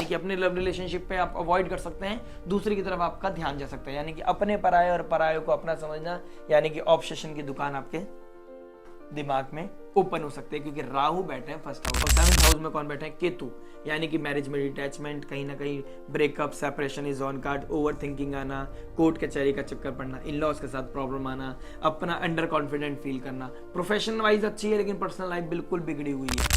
कि अपने love relationship पे आप अवॉइड कर सकते हैं, दूसरे की तरफ आपका ध्यान जा सकता है, यानी कि अपने पराये और पराये को अपना समझना, यानी कि ऑब्सेशन की दुकान आपके दिमाग में ओपन हो सकते हैं, क्योंकि राहु बैठे हैं फर्स्ट हाउस और सेवंथ हाउस में कौन बैठे हैं? केतु, यानी कि मैरिज में डिटैचमेंट, कहीं ना कहीं breakup, separation is on card, over thinking आना, कोर्ट कचहरी का चक्कर पड़ना, इन लॉज के साथ प्रॉब्लम आना, अपना अंडर कॉन्फिडेंट फील करना। प्रोफेशनल वाइज अच्छी है लेकिन पर्सनल लाइफ बिल्कुल बिगड़ी हुई है।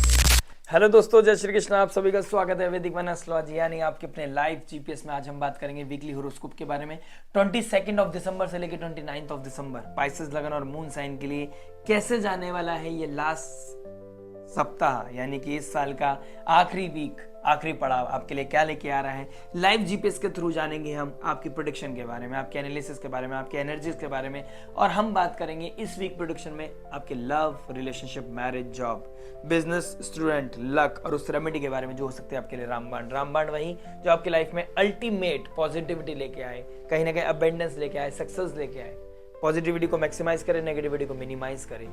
हेलो दोस्तों, जय श्री कृष्ण, आप सभी का स्वागत है वैदिक वन एस्ट्रोलॉजी यानी आपके अपने लाइव जीपीएस में। आज हम बात करेंगे वीकली हॉरोस्कोप के बारे में। 22 दिसंबर से लेकर 29 दिसंबर पाइसेस लगन और मून साइन के लिए कैसे जाने वाला है ये लास्ट सप्ताह, यानी कि इस साल का आखिरी वीक, आखिरी पड़ाव आपके लिए क्या लेके आ रहा है। लाइव जीपीएस के थ्रू जानेंगे हम आपकी प्रेडिक्शन के बारे में, आपके एनालिसिस के बारे में, आपके एनर्जीज के बारे में, और हम बात करेंगे इस वीक प्रेडिक्शन में आपके love, relationship, marriage, job, business, student, luck और उस रेमेडी के बारे में जो हो सकते हैं आपके लिए रामबाण वही जो आपकी लाइफ में अल्टीमेट पॉजिटिविटी लेके आए, कहीं ना कहीं अबेंडेंस लेके आए, सक्सेस लेके आए। पॉजिटिविटी को मैक्सिमाइज करें, नेगेटिविटी को मिनिमाइज करें।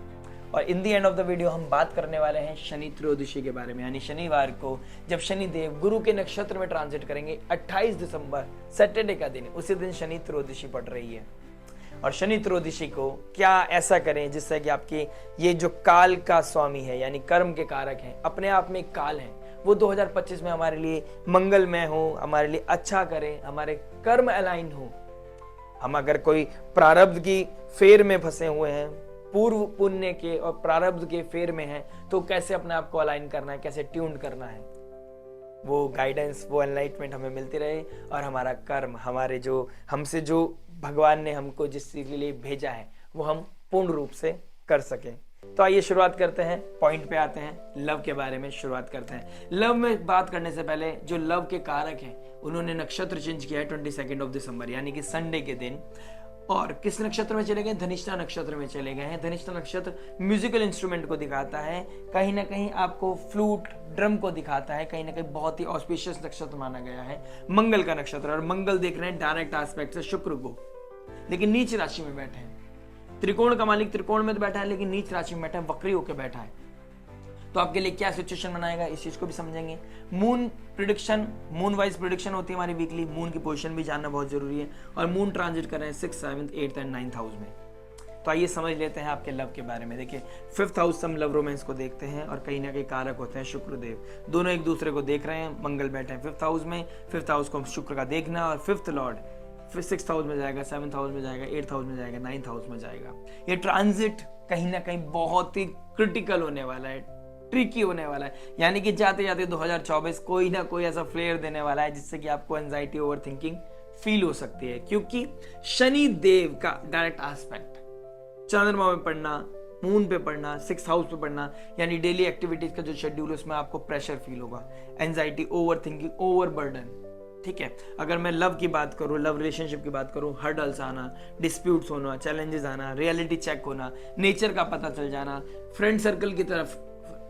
और in the end of the video हम बात करने वाले हैं शनि त्रयोदशी के बारे में, यानी शनिवार को जब शनि देव गुरु के नक्षत्र में ट्रांजिट करेंगे 28 दिसंबर सैटरडे का दिन, उसी दिन शनि त्रयोदशी पड़ रही है। और शनि त्रयोदशी को क्या ऐसा करें जिससे कि आपके ये जो काल का स्वामी है, यानी कर्म के कारक हैं, अपने आप में एक काल है, वो 2025 में हमारे लिए मंगलमय हो, हमारे लिए अच्छा करें, हमारे कर्म अलाइन हो। हम अगर कोई प्रारब्ध की फेर में फंसे हुए हैं, पूर्व पुण्य के और प्रारब्ध के फेर में हैं, तो कैसे अपने आप को अलाइन करना है, कैसे ट्यून करना है, वो गाइडेंस, वो एनलाइटमेंट हमें मिलती रहे और हमारा कर्म, हमारे जो हमसे जो भगवान ने हमको जिस चीज के लिए भेजा है वो हम पूर्ण रूप से कर सकें। तो आइए शुरुआत करते हैं, पॉइंट पे आते हैं, लव के बारे में शुरुआत करते हैं। लव में बात करने से पहले जो लव के कारक हैं उन्होंने नक्षत्र चेंज किया है 22 दिसंबर यानी कि संडे के दिन। और किस नक्षत्र में चले गए? धनिष्ठा नक्षत्र में चले गए हैं। धनिष्ठा नक्षत्र म्यूजिकल इंस्ट्रूमेंट को दिखाता है, कहीं ना कहीं आपको फ्लूट, ड्रम को दिखाता है, कहीं ना कहीं बहुत ही ऑस्पिशियस नक्षत्र माना गया है, मंगल का नक्षत्र। और मंगल देख रहे हैं डायरेक्ट एस्पेक्ट से शुक्र को, लेकिन नीच राशि में बैठे हैं। त्रिकोण का मालिक त्रिकोण में तो बैठा है लेकिन नीच राशि में बैठा है, वक्री होकर बैठा है। तो आपके लिए क्या सिचुएशन बनाएगा इस चीज को भी समझेंगे। Moon prediction, moon wise prediction होती है हमारी वीकली, मून की पोजीशन भी जानना बहुत जरूरी है। और मून ट्रांजिट कर रहे हैं 6, 7, 8 एंड 9 हाउस में। तो आइए समझ लेते हैं आपके लव के बारे में। देखिए 5th हाउस हम लव रोमांस को देखते हैं और कहीं ना कहीं कारक होते हैं शुक्रदेव, दोनों एक दूसरे को देख रहे हैं। मंगल बैठे हैं 5th हाउस में, 5th हाउस को शुक्र का देखना, और 5th लॉर्ड फिर 6th हाउस में जाएगा, 7th हाउस में जाएगा, 8th हाउस में जाएगा, 9th हाउस में जाएगा। ये ट्रांजिट कहीं ना कहीं बहुत ही क्रिटिकल होने वाला है, ट्रिकी होने वाला है, यानी कि जाते जाते 2024 कोई ना कोई ऐसा फ्लेयर देने वाला है जिससे कि आपको एंजाइटी, ओवर थिंकिंग फील हो सकती है। क्योंकि शनि देव का डायरेक्ट एस्पेक्ट चंद्रमा में पड़ना, मून पे पड़ना, 6th हाउस पे पड़ना, यानी डेली एक्टिविटीज का जो शेड्यूल है उसमें आपको प्रेशर फील होगा, anxiety, over thinking, over burden. ठीक है, अगर मैं लव की बात करूं, लव रिलेशनशिप की बात करूं, हर्डल्स आना, डिस्प्यूट्स होना, चैलेंजेस आना, रियलिटी चेक होना, नेचर का पता चल जाना, फ्रेंड सर्कल की तरफ,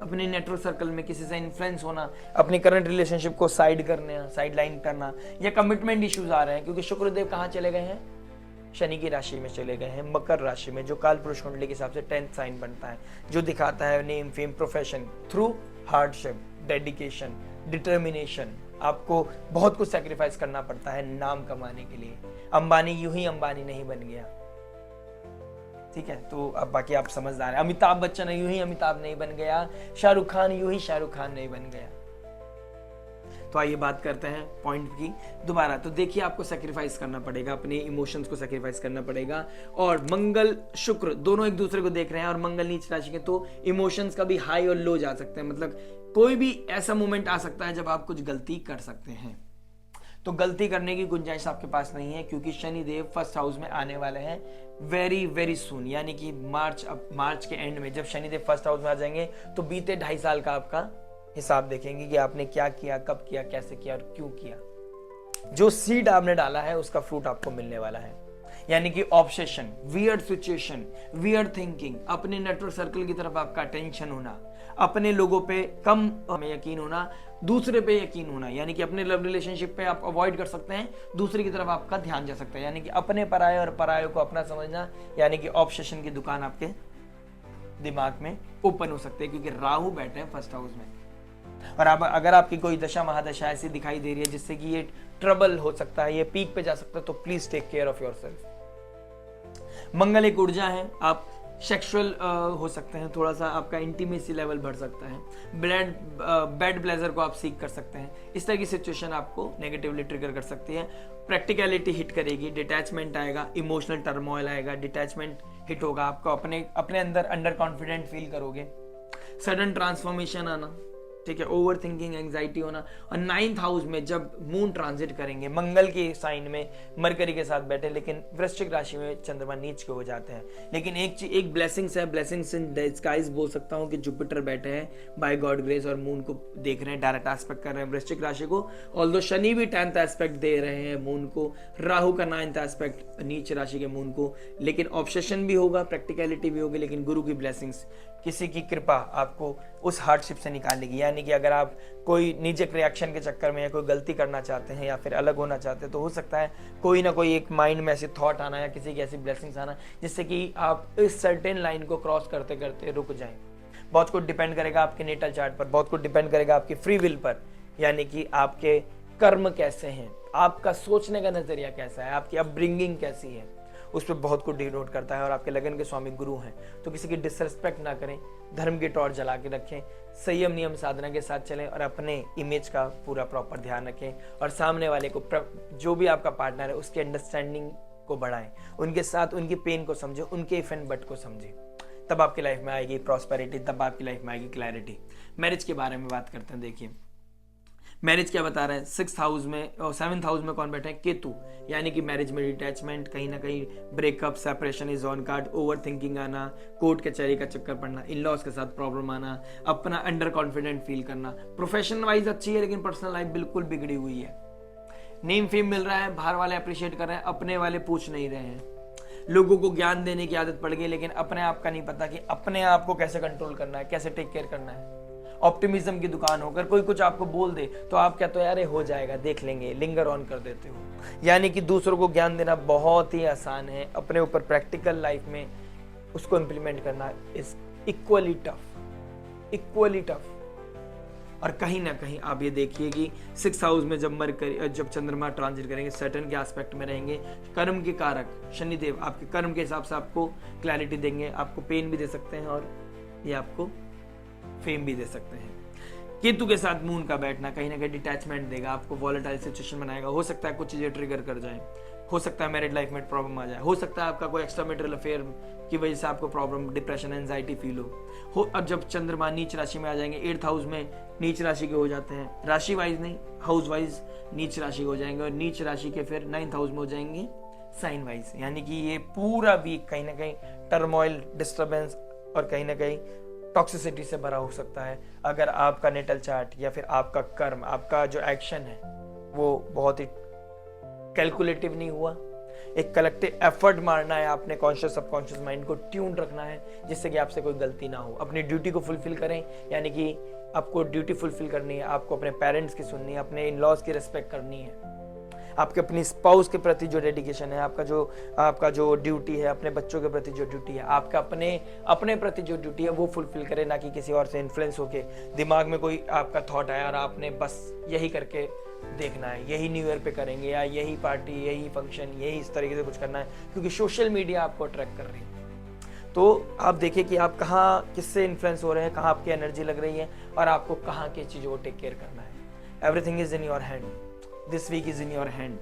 अपने नेटवर्क सर्कल में किसी से इन्फ्लुएंस होना, अपनी करंट रिलेशनशिप को साइड करना, साइड लाइन करना, या कमिटमेंट इश्यूज आ रहे हैं। क्योंकि शुक्रदेव कहाँ चले गए हैं? शनि की राशि में चले गए हैं, मकर राशि में, जो काल पुरुष कुंडली के हिसाब से 10th साइन बनता है, जो दिखाता है name, fame, profession through hardship, dedication, determination. आपको बहुत कुछ सैक्रिफाइस करना पड़ता है नाम कमाने के लिए। अंबानी यूं ही अंबानी नहीं बन गया, ठीक है? तो अब बाकी आप समझदार हैं। अमिताभ बच्चन यूं ही अमिताभ नहीं बन गया, शाहरुख खान यूं ही शाहरुख खान नहीं बन गया। तो आइए बात करते हैं पॉइंट की दोबारा। तो देखिए, आपको सैक्रिफाइस करना पड़ेगा, अपने इमोशंस को सैक्रिफाइस करना पड़ेगा। और मंगल शुक्र दोनों एक दूसरे को देख रहे हैं, और मंगल नीच राशि के, तो इमोशंस का भी हाई और लो जा सकते हैं। मतलब कोई भी ऐसा मोमेंट आ सकता है जब आप कुछ गलती कर सकते हैं। तो गलती करने की गुंजाइश आपके पास नहीं है, क्योंकि शनि देव 1st हाउस में आने वाले हैं वेरी वेरी सून, यानी कि मार्च के एंड में जब शनि देव 1st हाउस में आ जाएंगे तो बीते 2.5 साल का आपका हिसाब देखेंगे कि आपने क्या किया, कब किया, कैसे किया और क्यों किया। जो सीड आपने डाला है उसका फ्रूट आपको मिलने वाला है। यानी कि obsession, weird situation, weird thinking, अपने नेटवर्क सर्कल की तरफ आपका अटेंशन होना, अपने लोगों पे कम में यकीन होना, दूसरे पे यकीन होना, यानी कि अपने लव रिलेशनशिप पे आप अवॉइड कर सकते हैं, दूसरे की तरफ आपका ध्यान जा सकता है, यानी कि अपने पराये और पराये को अपना समझना, यानी कि ऑब्सेशन की दुकान आपके दिमाग में ओपन हो सकते हैं, क्योंकि राहु बैठे हैं 1st हाउस में। और अब अगर आपकी कोई दशा महादशा ऐसी दिखाई दे रही है जिससे कि ये ट्रबल हो सकता है, ये पीक पे जा सकता है, तो please take care of yourself. मंगल एक ऊर्जा है, आप सेक्सुअल हो सकते हैं, थोड़ा सा आपका इंटीमेसी लेवल बढ़ सकता है, बेड प्लेजर को आप सीख कर सकते हैं। इस तरह की सिचुएशन आपको नेगेटिवली ट्रिगर कर सकती है। प्रैक्टिकलिटी हिट करेगी, डिटैचमेंट आएगा, इमोशनल टर्मोइल आएगा, डिटैचमेंट हिट होगा, आपको अपने अंदर अंडर कॉन्फिडेंट फील करोगे, सडन ट्रांसफॉर्मेशन आना, ठीक है, ओवर थिंकिंग, एंग्जाइटी होना। और 9th हाउस में जब मून ट्रांजिट करेंगे, मंगल के साइन में मरकरी के साथ बैठे, लेकिन वृश्चिक राशि में चंद्रमा नीच के हो जाते हैं। लेकिन एक ब्लेसिंग्स है, ब्लेसिंग्स इन डिस्गाइज बोल सकता हूँ कि जुपिटर बैठे हैं बाय गॉड ग्रेस और मून को देख रहे हैं, डायरेक्ट एस्पेक्ट कर रहे हैं वृश्चिक राशि को। ऑल्दो शनि भी 10th एस्पेक्ट दे रहे हैं मून को, राहु का 9th एस्पेक्ट नीच राशि के मून को। लेकिन ऑब्सेशन भी होगा, प्रैक्टिकलिटी भी होगी, लेकिन गुरु की ब्लेसिंग्स, किसी की कृपा आपको उस हार्डशिप से निकालेगी। यानी कि अगर आप कोई निजक रिएक्शन के चक्कर में या कोई गलती करना चाहते हैं या फिर अलग होना चाहते हैं, तो हो सकता है कोई ना कोई एक माइंड में ऐसी थॉट आना या किसी की ऐसी ब्लेसिंग्स आना जिससे कि आप इस सर्टेन लाइन को क्रॉस करते करते रुक जाएं। बहुत कुछ डिपेंड करेगा आपके नेटल चार्ट पर, बहुत कुछ डिपेंड करेगा आपकी फ्री विल पर, यानी कि आपके कर्म कैसे हैं, आपका सोचने का नजरिया कैसा है, आपकी अपब्रिंगिंग कैसी है, उस पर बहुत कुछ डिनोट करता है। और आपके लगन के स्वामी गुरु हैं, तो किसी की डिसरिस्पेक्ट ना करें, धर्म की टॉर्च जला के रखें, संयम नियम साधना के साथ चलें और अपने इमेज का पूरा प्रॉपर ध्यान रखें। और सामने वाले को, जो भी आपका पार्टनर है, उसके अंडरस्टैंडिंग को बढ़ाएं, उनके साथ उनकी पेन को समझें, उनके इफ एंड बट को समझें, तब आपकी लाइफ में आएगी प्रॉस्पेरिटी, तब आपकी लाइफ में आएगी क्लैरिटी। मैरिज के बारे में बात करते हैं। देखिए मैरिज क्या बता रहे हैं, 6th हाउस में और 7th हाउस में कौन बैठे हैं, केतु, यानी कि मैरिज में डिटैचमेंट, कहीं ना कहीं breakup, separation is on card, over thinking आना, कोर्ट कचहरी का चक्कर पड़ना, इन लॉज के साथ प्रॉब्लम आना, अपना अंडर कॉन्फिडेंट फील करना। प्रोफेशन वाइज अच्छी है, लेकिन पर्सनल लाइफ बिल्कुल बिगड़ी हुई है। नेम फेम मिल रहा है, बाहर वाले अप्रिशिएट कर रहे हैं, अपने वाले पूछ नहीं रहे हैं। लोगों को ज्ञान देने की आदत पड़ गई, लेकिन अपने आप का नहीं पता कि अपने आप को कैसे कंट्रोल करना है, कैसे टेक केयर करना है। ऑप्टिमिज्म की दुकान होकर कोई कुछ आपको बोल दे तो आप क्या, तो यार हो जाएगा, देख लेंगे, लिंगर ऑन कर देते हो। यानी कि दूसरों को ज्ञान देना बहुत ही आसान है, अपने ऊपर प्रैक्टिकल लाइफ में उसको इंप्लीमेंट करना इज इक्वली टफ। और कहीं ना कहीं आप ये देखिए कि 6th हाउस में जब चंद्रमा ट्रांजिट करेंगे, सैटर्न के एस्पेक्ट में रहेंगे, कर्म के कारक शनिदेव आपके कर्म के हिसाब से आपको क्लैरिटी देंगे, आपको पेन भी दे सकते हैं और ये आपको फेम भी दे सकते हैं। केतु के साथ मून का बैठना कहीं ना कहीं डिटैचमेंट देगा, आपको वॉलेटाइल सिचुएशन बनाएगा। हो सकता है कुछ चीजें ट्रिगर कर जाए, हो सकता है मैरिड लाइफ में प्रॉब्लम आ जाए, हो सकता है आपका कोई एक्स्ट्रा मैरिटल अफेयर की वजह से आपको प्रॉब्लम, डिप्रेशन, एंजाइटी फील हो। अब जब चंद्रमा नीच राशि में आ जाएंगे, 8th हाउस में नीच राशि के हो जाते हैं, राशि वाइज नहीं, हाउस वाइज नीच राशि हो जाएंगे, और नीच राशि के फिर 9th हाउस में हो जाएंगे साइन वाइज। यानी कि ये पूरा वीक कहीं ना कहीं टर्मोइल, डिस्टर्बेंस और कहीं ना कहीं टॉक्सिसिटी से भरा हो सकता है। अगर आपका नेटल चार्ट या फिर आपका कर्म, आपका जो एक्शन है वो बहुत ही कैलकुलेटिव नहीं हुआ, एक कलेक्टिव एफर्ट मारना है, आपने कॉन्शियस सबकॉन्शियस माइंड को ट्यून रखना है जिससे कि आपसे कोई गलती ना हो। अपनी ड्यूटी को फुलफिल करें, यानी कि आपको ड्यूटी फुलफिल करनी है, आपको अपने पेरेंट्स की सुननी है, अपने इन लॉज की रिस्पेक्ट करनी है, आपके अपनी स्पाउस के प्रति जो डेडिकेशन है, आपका जो ड्यूटी है, अपने बच्चों के प्रति जो ड्यूटी है, आपका अपने प्रति जो ड्यूटी है वो फुलफिल करें, ना कि किसी और से इन्फ्लुएंस होके दिमाग में कोई आपका थॉट आया और आपने बस यही करके देखना है, यही न्यू ईयर पे करेंगे या यही पार्टी, यही फंक्शन, यही इस तरीके से कुछ करना है, क्योंकि सोशल मीडिया आपको अट्रैक्ट कर रही है। तो आप देखिए कि आप कहाँ किससे इन्फ्लुएंस हो रहे हैं, कहाँ आपकी एनर्जी लग रही है और आपको कहाँ की चीज़ों को टेक केयर करना है। Everything is in your hand, this week is in your hand,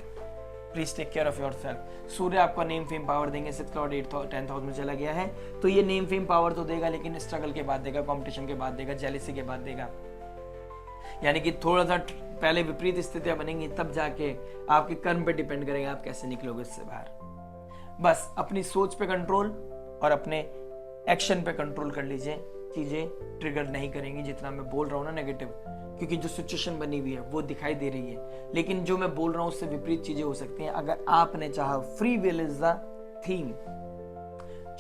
please take care of your self. सूर्य आपका नेम फेम पावर देंगे, 6th लॉर्ड 10th हाउस में चला गया है, तो ये नेम फेम पावर तो देगा, लेकिन स्ट्रगल के बाद देगा, कंपटीशन के बाद देगा, जेलिसी के बाद देगा। यानी कि थोड़ा सा पहले विपरीत स्थितियां बनेंगी, तब जाके आपके कर्म पे डिपेंड करेगा आप कैसे निकलोगे इससे बाहर। बस अपनी सोच पे कंट्रोल और अपने एक्शन पे कंट्रोल कर लीजिए, चीजें ट्रिगर नहीं करेंगी। जितना मैं बोल रहा हूँ ना नेगेटिव, क्योंकि जो सिचुएशन बनी हुई है वो दिखाई दे रही है, लेकिन जो मैं बोल रहा हूँ उससे विपरीत चीजें हो सकती हैं अगर आपने चाहा। Free will is the theme,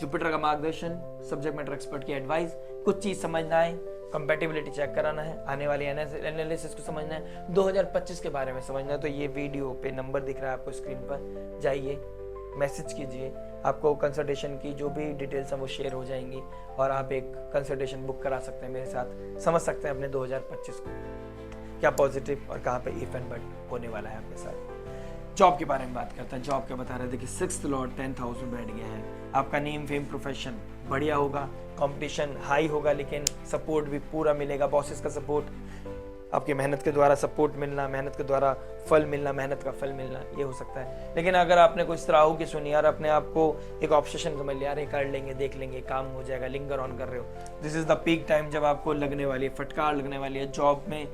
Jupiter का मार्गदर्शन, सब्जेक्ट मैटर एक्सपर्ट की एडवाइस, कुछ चीज समझना है, कंपैटिबिलिटी चेक कराना है, आने वाली एनालिसिस को समझना है, 2025 के बारे में समझना है, तो ये वीडियो पे नंबर दिख रहा है आपको स्क्रीन पर, जाइए मैसेज कीजिए, आपको कंसल्टेशन की जो भी डिटेल्स हैं वो शेयर हो जाएंगी और आप एक कंसल्टेशन बुक करा सकते हैं मेरे साथ, समझ सकते हैं अपने 2025 को क्या पॉजिटिव और कहाँ पे इफ एंड बट होने वाला है आपके साथ। जॉब के बारे में बात करते हैं। जॉब क्या बता रहे थे कि 6th लॉर्ड 10th हाउस में बैठ गया है। आपका नेम फेम प्रोफेशन बढ़िया होगा, कंपटीशन हाई होगा, लेकिन सपोर्ट भी पूरा मिलेगा, बॉसेस का सपोर्ट, आपकी मेहनत के द्वारा सपोर्ट मिलना, मेहनत के द्वारा फल मिलना, मेहनत का फल मिलना, ये हो सकता है। लेकिन अगर आपने कोई राहु की सुनी यार, अपने आप को एक ऑब्सेशन समझ लिया, अरे कर लेंगे, देख लेंगे, काम हो जाएगा, लिंगर ऑन कर रहे हो, this is the peak time जब आपको लगने वाली है, फटकार लगने वाली है। जॉब में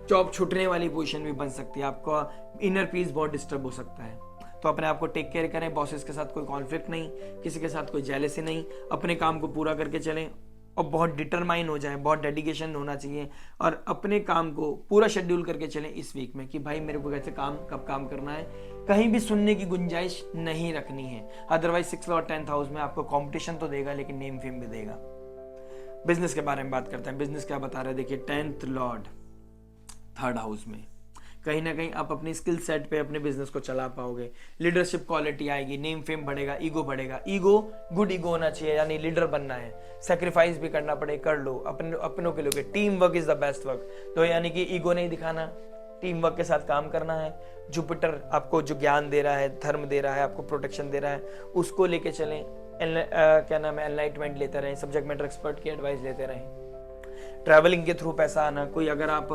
जॉब छूटने वाली पोजीशन भी बन सकती है, आपका इनर पीस बहुत डिस्टर्ब हो सकता है। तो अपने आप को टेक केयर करें, बॉसेस के साथ कोई कॉन्फ्लिक्ट नहीं, किसी के साथ कोई जेलसी नहीं, अपने काम को पूरा करके चलें और बहुत डिटरमाइन हो जाए, बहुत डेडिकेशन होना चाहिए और अपने काम को पूरा शेड्यूल करके चलें इस वीक में कि भाई मेरे को कैसे काम कब काम करना है, कहीं भी सुनने की गुंजाइश नहीं रखनी है। अदरवाइज 6th और 10th हाउस में आपको कंपटीशन तो देगा लेकिन नेम फेम भी देगा। बिजनेस के बारे में बात करते हैं। बिजनेस क्या बता रहे हैं, देखिए 10th लॉर्ड 3rd हाउस में, कहीं ना कहीं आप अपनी स्किल सेट पे अपने बिजनेस को चला पाओगे, लीडरशिप क्वालिटी आएगी, नेम फेम बढ़ेगा, ईगो बढ़ेगा। ईगो गुड ईगो होना चाहिए, यानी लीडर बनना है, सेक्रीफाइस भी करना पड़े कर लो, अपनों के लिए। Team work is the best work, तो यानी कि ईगो नहीं दिखाना, टीम वर्क के साथ काम करना है। जुपिटर आपको जो ज्ञान दे रहा है, धर्म दे रहा है, आपको प्रोटेक्शन दे रहा है, उसको लेके चलें। क्या नाम है, एनलाइटमेंट लेते रहें, सब्जेक्ट मैटर एक्सपर्ट की एडवाइस लेते रहें। ट्रैवलिंग के थ्रू पैसा आना, कोई अगर आप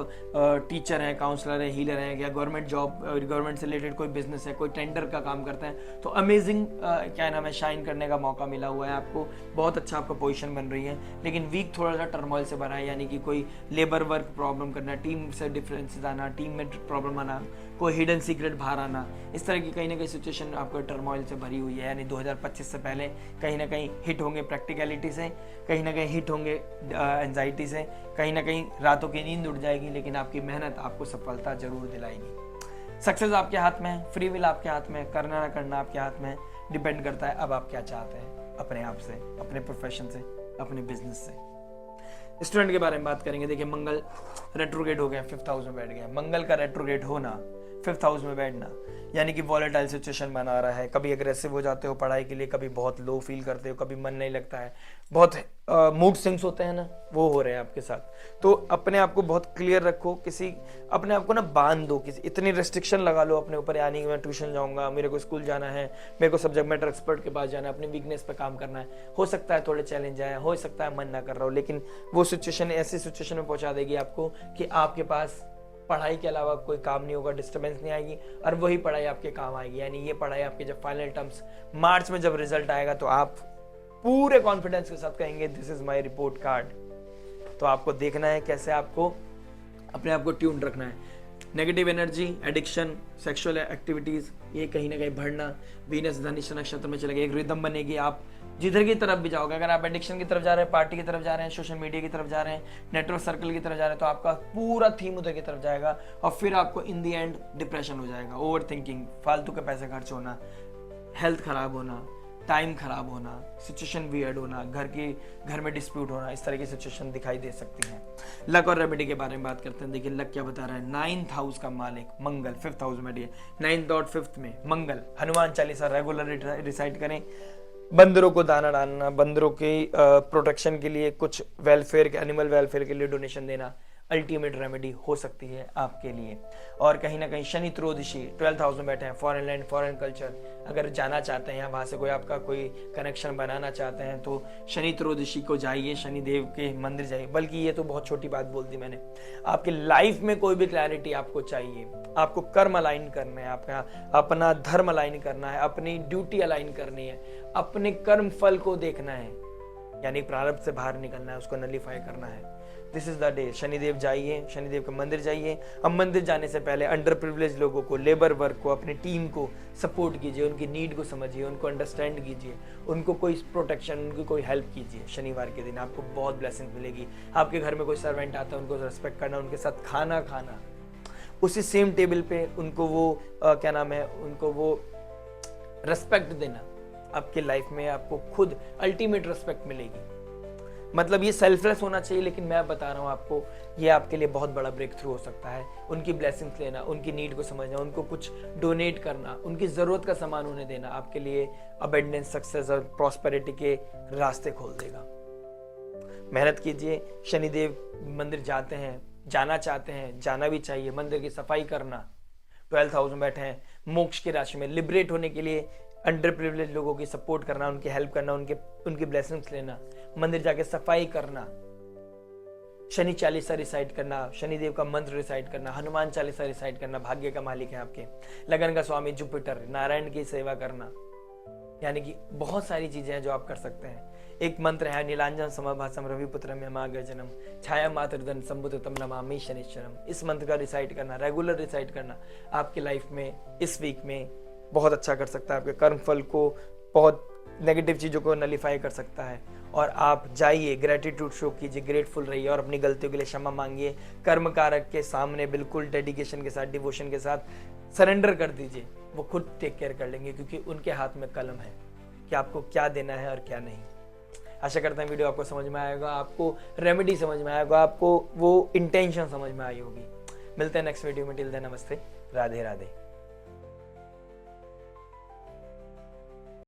टीचर हैं, काउंसलर हैं, हीलर हैं, या गवर्नमेंट जॉब, गवर्नमेंट से रिलेटेड कोई बिजनेस है, कोई टेंडर का काम करते हैं, तो अमेजिंग क्या नाम है, शाइन करने का मौका मिला हुआ है आपको, बहुत अच्छा आपका पोजीशन बन रही है। लेकिन वीक थोड़ा सा टर्मोइल से भरा है, यानी कि कोई लेबर वर्क प्रॉब्लम करना, टीम से डिफरेंसेस आना, टीम में प्रॉब्लम आना, कोई हिडन सीक्रेट बाहर आना, इस तरह की कहीं ना कहीं सिचुएशन आपको टर्मोइल से भरी हुई है। यानी 2025 से पहले कहीं ना कहीं हिट होंगे प्रैक्टिकलिटी से, कहीं ना कहीं हिट होंगे एंजाइटी से, कहीं ना कहीं रातों की नींद उड़ जाएगी, लेकिन आपकी मेहनत आपको सफलता जरूर दिलाएगी। सक्सेस आपके हाथ में है, फ्री विल आपके हाथ में है, करना ना करना आपके हाथ में है, डिपेंड करता है अब आप क्या चाहते हैं अपने आप से, अपने प्रोफेशन से, अपने बिजनेस से। स्टूडेंट के बारे में बात करेंगे। देखिए मंगल रेट्रोग्रेड हो गया, 5th हाउस में बैठ गया। मंगल का रेट्रोग्रेड होना, 5th हाउस में बैठना, यानी कि वॉलेटाइल सिचुएशन बना रहा है। कभी अग्रेसिव हो जाते हो पढ़ाई के लिए, कभी बहुत लो फील करते हो, कभी मन नहीं लगता है, बहुत मूड स्विंग्स होते हैं ना, वो हो रहे हैं आपके साथ। तो अपने आप को बहुत क्लियर रखो, किसी अपने आप को ना बांध दो, किसी इतनी रेस्ट्रिक्शन लगा लो अपने ऊपर, यानी कि मैं ट्यूशन जाऊंगा, मेरे को स्कूल जाना है, मेरे को सब्जेक्ट मैटर एक्सपर्ट के पास जाना है, अपनी वीकनेस पे काम करना है। हो सकता है थोड़े चैलेंज आए, हो सकता है मन ना कर रहा हो, लेकिन वो सिचुएशन ऐसी सिचुएशन में पहुंचा देगी आपको कि आपके पास पढ़ाई के अलावा कोई काम नहीं होगा, डिस्टर्बेंस नहीं आएगी, और वही पढ़ाई आपके काम आएगी। यानी ये पढ़ाई आपके जब फाइनल टर्म्स मार्च में जब रिजल्ट आएगा, तो आप पूरे कॉन्फिडेंस के साथ कहेंगे this is my report card. तो आपको देखना है कैसे आपको अपने आप को ट्यून रखना है। Negative energy, addiction, sexual activities, ये कहीं ना कहीं बढ़ना, वीनस धनिष्ठा नक्षत्र में चलेगा, एक रिदम बनेगी, आप जिधर की तरफ भी जाओगे, अगर आप एडिक्शन की तरफ जा रहे हैं, पार्टी की तरफ जा रहे हैं, सोशल मीडिया की तरफ जा रहे हैं, नेटवर्क सर्कल की तरफ जा रहे हैं, तो आपका पूरा थीम उधर की तरफ जाएगा और फिर आपको इन दी एंड डिप्रेशन हो जाएगा, ओवर थिंकिंग, फालतू के पैसे खर्च होना, हेल्थ खराब होना, टाइम खराब होना, सिचुएशन वियर्ड होना, घर में डिस्प्यूट होना, इस तरह की सिचुएशन दिखाई दे सकती है। लक और रेमेडी के बारे में बात करते हैं। देखिए लक क्या बता रहा है, 9th हाउस का मालिक मंगल 5th हाउस में, 9th और 5th में मंगल। हनुमान चालीसा रेगुलर रिसाइट करें, बंदरों को दाना डालना, बंदरों की प्रोटेक्शन के लिए, कुछ वेलफेयर के, एनिमल वेलफेयर के लिए डोनेशन देना अल्टीमेट रेमेडी हो सकती है आपके लिए। और कहीं ना कहीं शनि त्रयोदशी 12th हाउस में बैठे हैं, फॉरेन लैंड, फॉरेन कल्चर, अगर जाना चाहते हैं या वहाँ से कोई आपका कोई कनेक्शन बनाना चाहते हैं, तो शनि त्रयोदशी को जाइए, शनि देव के मंदिर जाइए। बल्कि ये तो बहुत छोटी बात बोल दी मैंने, आपकी लाइफ में कोई भी क्लैरिटी आपको चाहिए, आपको कर्म अलाइन करना है, आपका अपना धर्म अलाइन करना है, अपनी ड्यूटी अलाइन करनी है, अपने कर्म फल को देखना है, यानी प्रारब्ध से बाहर निकलना है, उसको नलीफाई करना है। This is the day. Shanidev जाइए, शनिदेव के मंदिर जाइए। अब मंदिर जाने से पहले अंडर प्रिविलेज लोगों को, लेबर वर्क को, अपनी टीम को सपोर्ट कीजिए, उनकी नीड को समझिए, उनको अंडरस्टैंड कीजिए, उनको कोई प्रोटेक्शन, उनकी कोई हेल्प कीजिए। शनिवार के दिन आपको बहुत ब्लेसिंग मिलेगी। आपके घर में कोई सर्वेंट आता है, उनको रेस्पेक्ट करना, उनके साथ खाना खाना, उसी सेम टेबल पे उनको वो क्या नाम है, उनको वो रेस्पेक्ट देना, आपके लाइफ में आपको खुद अल्टीमेट रेस्पेक्ट मिलेगी। मतलब ये सेल्फलेस होना चाहिए, लेकिन मैं बता रहा हूँ आपको ये आपके लिए बहुत बड़ा ब्रेक थ्रू हो सकता है। उनकी ब्लेसिंग्स लेना, उनकी नीड को समझना, उनको कुछ डोनेट करना, उनकी ज़रूरत का सामान उन्हें देना आपके लिए अबेंडेंस, सक्सेस और प्रॉस्पेरिटी के रास्ते खोल देगा। मेहनत कीजिए। शनिदेव मंदिर जाते हैं, जाना चाहते हैं, जाना भी चाहिए। मंदिर की सफाई करना, 12th हाउस में बैठे हैं, मोक्ष की राशि में लिबरेट होने के लिए अंडर प्रिविलेज लोगों की सपोर्ट करना, उनकी हेल्प करना, उनकी ब्लेसिंग्स लेना, मंदिर जाके सफाई करना, शनि चालीसा रिसाइट करना, शनिदेव का मंत्र रिसाइट करना, हनुमान चालीसा रिसाइट करना, भाग्य का मालिक है आपके, लगन का स्वामी जुपिटर, नारायण की सेवा करना, यानी कि बहुत सारी चीजें हैं जो आप कर सकते हैं। एक मंत्र है नीलांजन समभासम रविपुत्रम यमागर्जनम छाया मातृदन संबुतम नमामि शनिश्चरम। इस मंत्र का रिसाइट करना, रेगुलर रिसाइट करना आपकी लाइफ में इस वीक में बहुत अच्छा कर सकता है। आपके कर्म फल को, बहुत नेगेटिव चीज़ों को नलीफाई कर सकता है। और आप जाइए, ग्रेटिट्यूड शो कीजिए, ग्रेटफुल रहिए और अपनी गलतियों के लिए क्षमा मांगिए। कर्म कारक के सामने बिल्कुल डेडिकेशन के साथ, डिवोशन के साथ सरेंडर कर दीजिए। वो खुद टेक केयर कर लेंगे, क्योंकि उनके हाथ में कलम है कि आपको क्या देना है और क्या नहीं। आशा करता हूँ वीडियो आपको समझ में आएगा, आपको रेमेडी समझ में आएगा, आपको वो इंटेंशन समझ में आई होगी। मिलते हैं नेक्स्ट वीडियो में। टिल देन नमस्ते, राधे राधे।